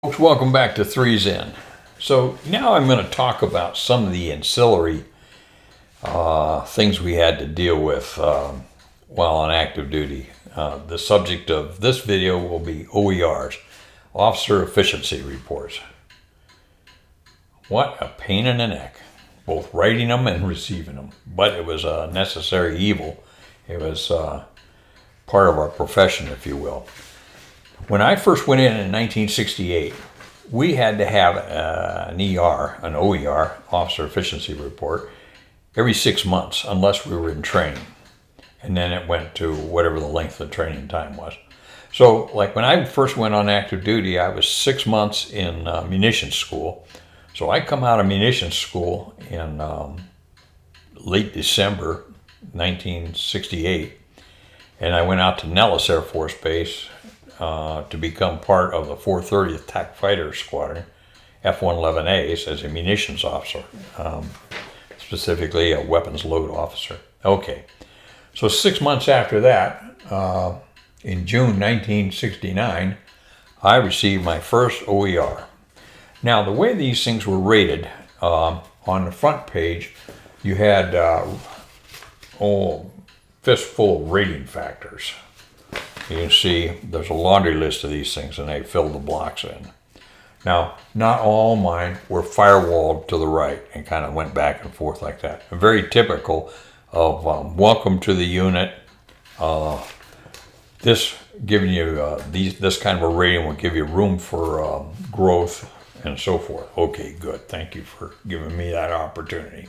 Folks, welcome back to Three's In. So now I'm going to talk about some of the ancillary things we had to deal with while on active duty. The subject of this video will be OERs, Officer Efficiency Reports. What a pain in the neck, both writing them and receiving them. But it was a necessary evil. It was part of our profession, if you will. When I first went in 1968, we had to have an OER, Officer Efficiency Report, every 6 months, unless we were in training. And then it went to whatever the length of the training time was. So, like when I first went on active duty, I was 6 months in munitions school. So I come out of munitions school in late December 1968, and I went out to Nellis Air Force Base to become part of the 430th TAC Fighter Squadron, F-111As, as a munitions officer, specifically a weapons load officer. Okay, so 6 months after that, in June 1969, I received my first OER. Now, the way these things were rated, on the front page, you had fistful of rating factors. You can see there's a laundry list of these things, and they fill the blocks in. Now, not all mine were firewalled to the right and kind of went back and forth like that. Very typical of welcome to the unit. This giving you this kind of a rating will give you room for growth and so forth. Okay, good. Thank you for giving me that opportunity.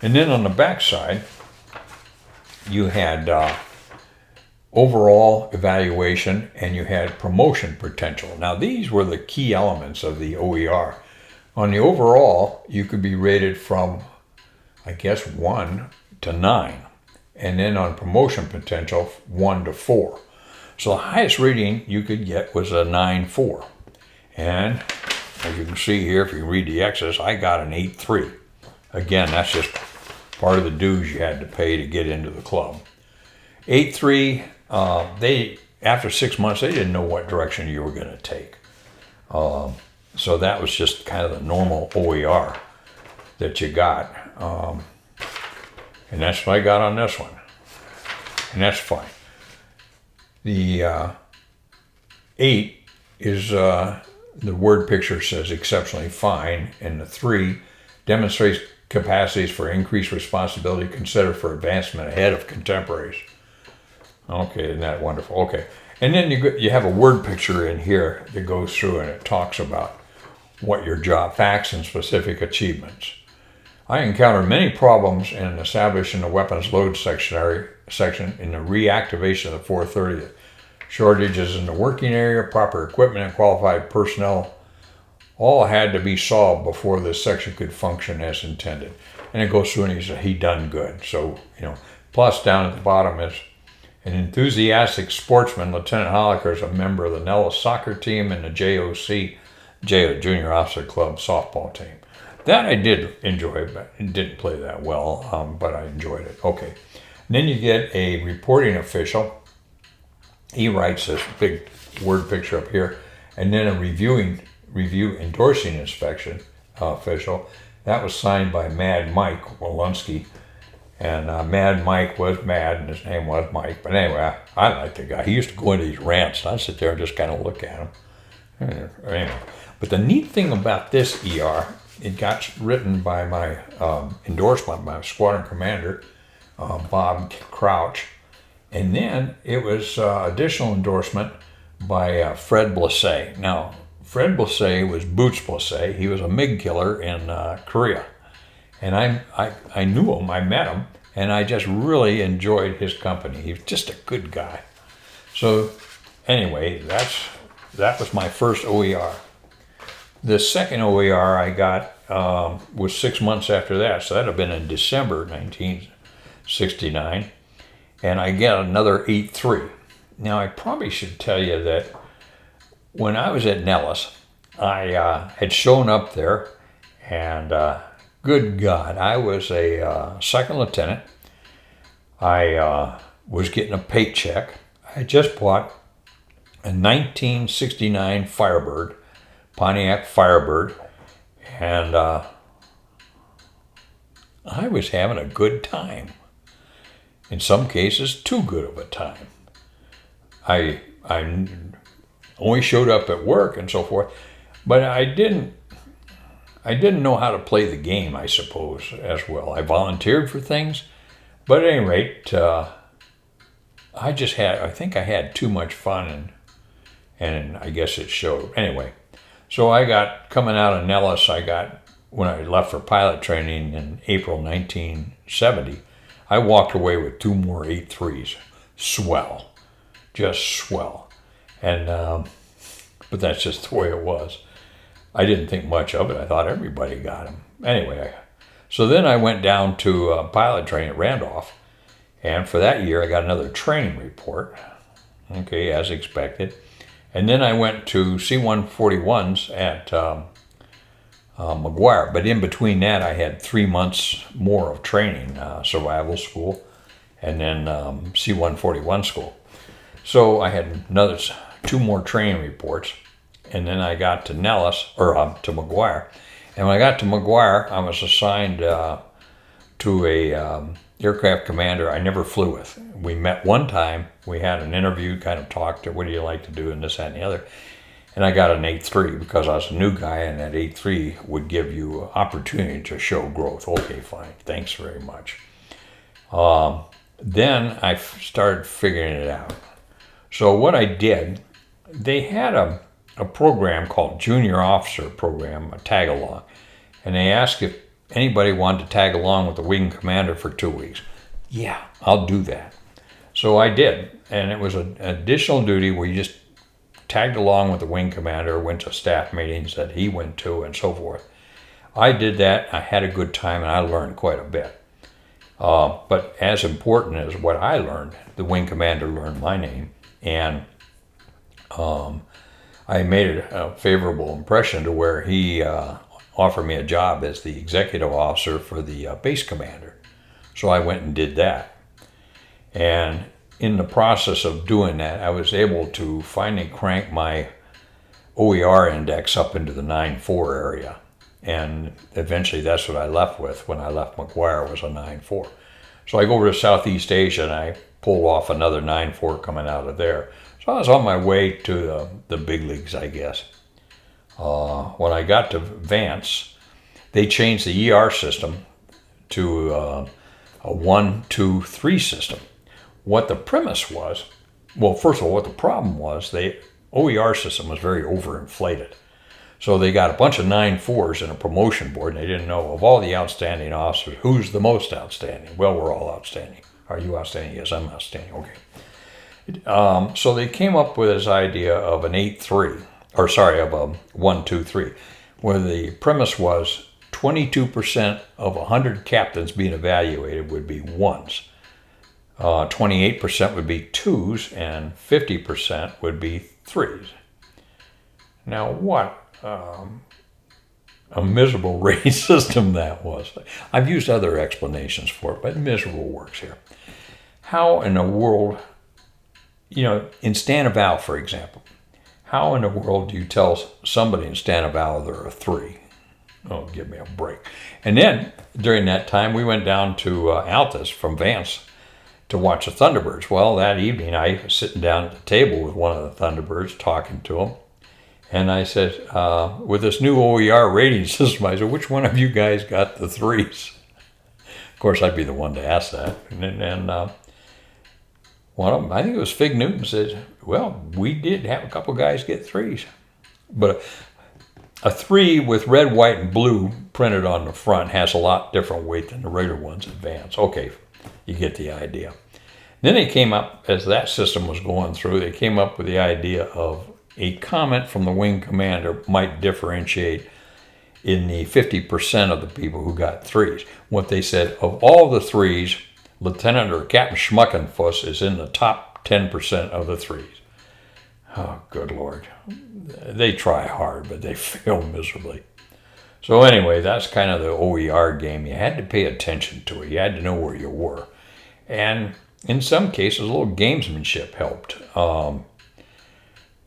And then on the back side, you had overall evaluation, and you had promotion potential. Now, these were the key elements of the OER. On the overall, you could be rated from, I guess, 1 to 9. And then on promotion potential, 1 to 4. So the highest rating you could get was a 9.4. And as you can see here, if you read the X's, I got an 8.3. Again, that's just part of the dues you had to pay to get into the club. 8.3, after 6 months, they didn't know what direction you were going to take. So that was just kind of the normal OER that you got. And that's what I got on this one. And that's fine. The 8 is, the word picture says exceptionally fine, and the 3 demonstrates capacities for increased responsibility considered for advancement ahead of contemporaries. Okay, isn't that wonderful? Okay, and then you have a word picture in here that goes through, and it talks about what your job, facts and specific achievements. I encountered many problems in establishing the weapons load section in the reactivation of the 430th. Shortages in the working area, proper equipment, and qualified personnel all had to be solved before this section could function as intended. And it goes through, and he done good. So, plus down at the bottom is an enthusiastic sportsman. Lieutenant Holliker is a member of the Nellis soccer team and the JOC, Junior Officer Club softball team. That I did enjoy, but it didn't play that well, but I enjoyed it. Okay. And then you get a reporting official. He writes this big word picture up here. And then a review endorsing inspection official. That was signed by Mad Mike Walensky. And Mad Mike was mad, and his name was Mike. But anyway, I liked the guy. He used to go into these rants, and I'd sit there and just kind of look at him. Anyway. But the neat thing about this ER, it got written by my endorsement, my squadron commander, Bob Crouch. And then it was additional endorsement by Fred Blase. Now, Fred Blase was Boots Blase. He was a MiG killer in Korea. And I knew him, I met him, and I just really enjoyed his company. He was just a good guy. So anyway, that was my first OER. The second OER I got was 6 months after that, so that would have been in December 1969, and I get another 8.3. Now, I probably should tell you that when I was at Nellis, I had shown up there, and good God, I was a second lieutenant. I was getting a paycheck. I just bought a 1969 Firebird Pontiac Firebird, and I was having a good time. In some cases, too good of a time. I only showed up at work and so forth, but I didn't know how to play the game, I suppose, as well. I volunteered for things, but at any rate, I think I had too much fun, and I guess it showed. Anyway, so coming out of Nellis, when I left for pilot training in April 1970, I walked away with 2 more 8.3s. Swell. Just swell. And, but that's just the way it was. I didn't think much of it. I thought everybody got them. Anyway, so then I went down to pilot training at Randolph. And for that year, I got another training report. Okay, as expected. And then I went to C-141s at McGuire. But in between that, I had 3 months more of training, survival school, and then C-141 school. So I had another 2 more training reports, and then I got to Nellis, or to McGuire. And when I got to McGuire, I was assigned to a aircraft commander I never flew with. We met one time, we had an interview, kind of talked to what do you like to do and this, that, and the other. And I got an 8.3 because I was a new guy, and that 8.3 would give you opportunity to show growth. Okay, fine, thanks very much. Then I started figuring it out. So what I did, they had a program called Junior Officer Program, a tag along. And they asked if anybody wanted to tag along with the wing commander for 2 weeks. Yeah, I'll do that. So I did. And it was an additional duty where you just tagged along with the wing commander, went to staff meetings that he went to, and so forth. I did that. I had a good time, and I learned quite a bit. But as important as what I learned, the wing commander learned my name, and I made a favorable impression to where he offered me a job as the executive officer for the base commander. So I went and did that. And in the process of doing that, I was able to finally crank my OER index up into the 9.4 area. And eventually that's what I left with when I left McGuire, was a 9.4. So I go over to Southeast Asia and I pulled off another 9.4 coming out of there. So I was on my way to the big leagues, I guess. When I got to Vance, they changed the ER system to a 1, 2, 3 system. What the premise was, well, first of all, what the problem was, the OER system was very overinflated. So they got a bunch of 9.4s in a promotion board, and they didn't know, of all the outstanding officers, who's the most outstanding? Well, we're all outstanding. Are you outstanding? Yes, I'm outstanding. Okay. So they came up with this idea of an 8.3, or sorry, of a 1, 2, 3, where the premise was 22% of 100 captains being evaluated would be 1s. 28% would be 2s, and 50% would be 3s. Now, what a miserable rating system that was. I've used other explanations for it, but miserable works here. How in the world, in Stanival, for example, how in the world do you tell somebody in Stanival they're a 3? Oh, give me a break. And then, during that time, we went down to Altus from Vance to watch the Thunderbirds. Well, that evening, I was sitting down at the table with one of the Thunderbirds, talking to him. And I said, with this new OER rating system, I said, which one of you guys got the 3s? Of course, I'd be the one to ask that. And one of them, I think it was Fig Newton, said, well, we did have a couple guys get 3s. But a 3 with red, white, and blue printed on the front has a lot different weight than the regular ones at Vance. Okay, you get the idea. Then they came up, as that system was going through, they came up with the idea of a comment from the wing commander might differentiate in the 50% of the people who got 3s. What they said, of all the 3s, Lieutenant or Captain Schmuckenfuss is in the top 10% of the 3s. Oh, good Lord. They try hard, but they fail miserably. So anyway, that's kind of the OER game. You had to pay attention to it. You had to know where you were. And in some cases, a little gamesmanship helped.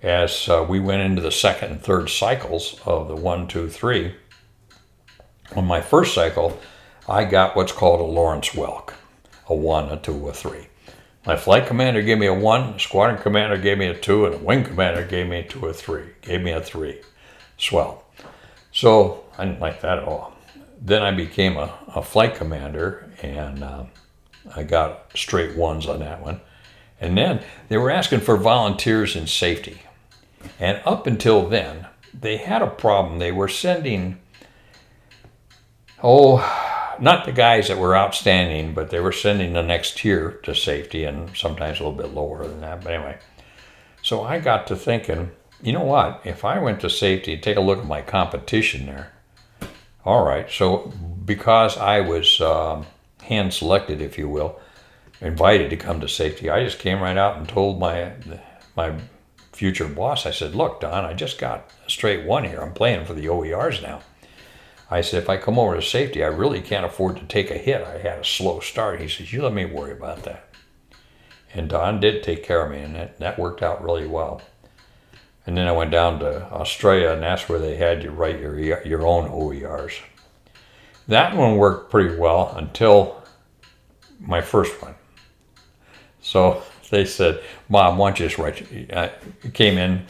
as we went into the second and third cycles of the 1, 2, 3. On my first cycle, I got what's called a Lawrence Welk, a 1, a 2, a 3. My flight commander gave me a 1, the squadron commander gave me a 2, and the wing commander gave me a 2, a 3. Gave me a 3. Swell. So I didn't like that at all. Then I became a flight commander, and I got straight 1s on that one. And then they were asking for volunteers in safety. And up until then, they had a problem. They were sending, not the guys that were outstanding, but they were sending the next tier to safety, and sometimes a little bit lower than that. But anyway, so I got to thinking, you know what? If I went to safety, take a look at my competition there. All right, so because I was hand-selected, if you will, invited to come to safety, I just came right out and told my future boss, I said, look, Don, I just got a straight 1 here. I'm playing for the OERs now. I said, if I come over to safety, I really can't afford to take a hit. I had a slow start. He says, you let me worry about that. And Don did take care of me, and that worked out really well. And then I went down to Australia, and that's where they had you write your own OERs. That one worked pretty well until my first one. So they said, Bob, why don't you just write? I came in.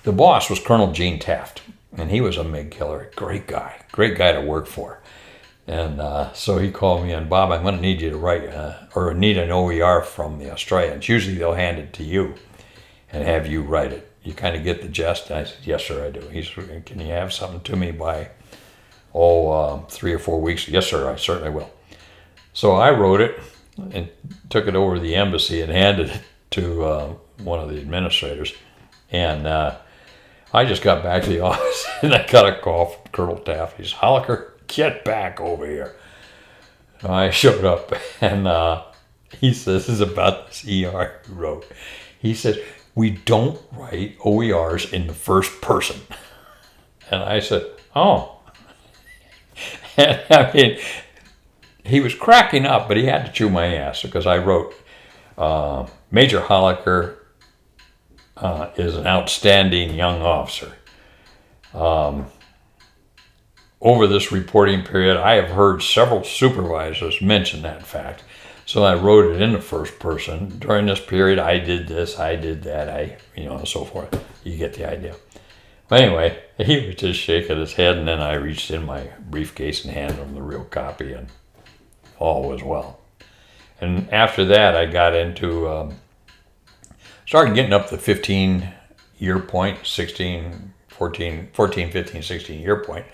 The boss was Colonel Gene Taft, and he was a MiG killer. Great guy to work for. And so he called me in, Bob, I'm going to need you to write, or need an OER from the Australians. Usually they'll hand it to you and have you write it. You kind of get the gist. And I said, yes, sir, I do. He said, can you have something to me by, 3 or 4 weeks? Yes, sir, I certainly will. So I wrote it and took it over to the embassy and handed it to one of the administrators. And I just got back to the office, and I got a call from Colonel Taft. He says, Holliker, get back over here. And I showed up, and he says, this is about this ER you wrote. He says, we don't write OERs in the first person. And I said, oh. And I mean, he was cracking up, but he had to chew my ass, because I wrote, Major Holliker is an outstanding young officer. Over this reporting period, I have heard several supervisors mention that fact. So I wrote it in the first person. During this period, I did this, I did that, and so forth. You get the idea. But anyway, he was just shaking his head, and then I reached in my briefcase and handed him the real copy, and all was well. And after that, I got into, started getting up the 15-year point, 14, 15, 16-year point.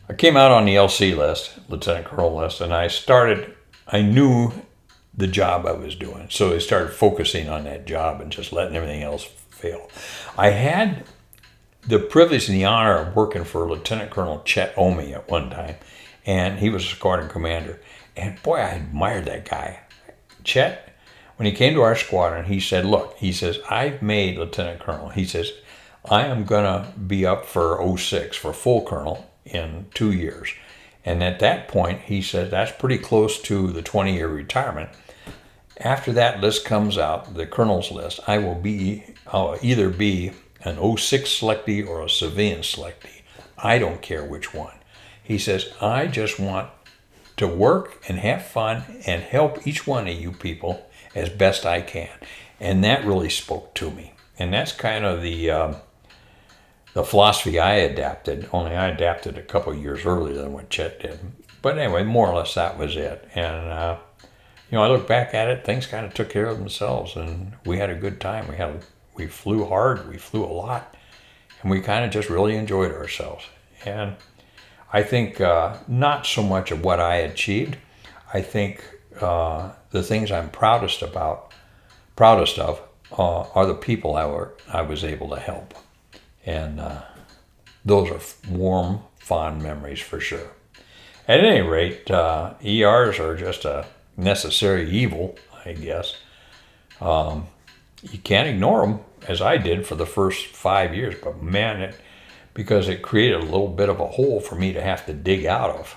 I came out on the LC list, Lieutenant Colonel list, and I knew the job I was doing. So I started focusing on that job and just letting everything else fail. I had the privilege and the honor of working for Lieutenant Colonel Chet Omi at one time, and he was a squadron commander. And boy, I admired that guy. Chet, when he came to our squadron, he said, look, he says, I've made Lieutenant Colonel. He says, I am going to be up for 06, for full colonel, in 2 years. And at that point, he said, that's pretty close to the 20-year retirement. After that list comes out, the colonel's list, I'll either be an 06 selectee or a civilian selectee. I don't care which one. He says, I just want to work and have fun and help each one of you people as best I can. And that really spoke to me. And that's kind of the philosophy I adapted, only I adapted a couple of years earlier than what Chet did. But anyway, more or less that was it. And, I look back at it, things kind of took care of themselves, and we had a good time. We flew hard, we flew a lot, and we kind of just really enjoyed ourselves. And I think not so much of what I achieved. I think the things I'm proudest of are the people I was able to help. And those are warm, fond memories for sure. At any rate, ERs are just a necessary evil, I guess. You can't ignore them, as I did for the first 5 years, but man, because it created a little bit of a hole for me to have to dig out of.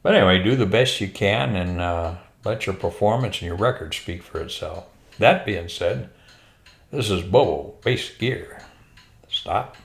But anyway, do the best you can, and let your performance and your record speak for itself. That being said, This is Bobo, base gear. Stop.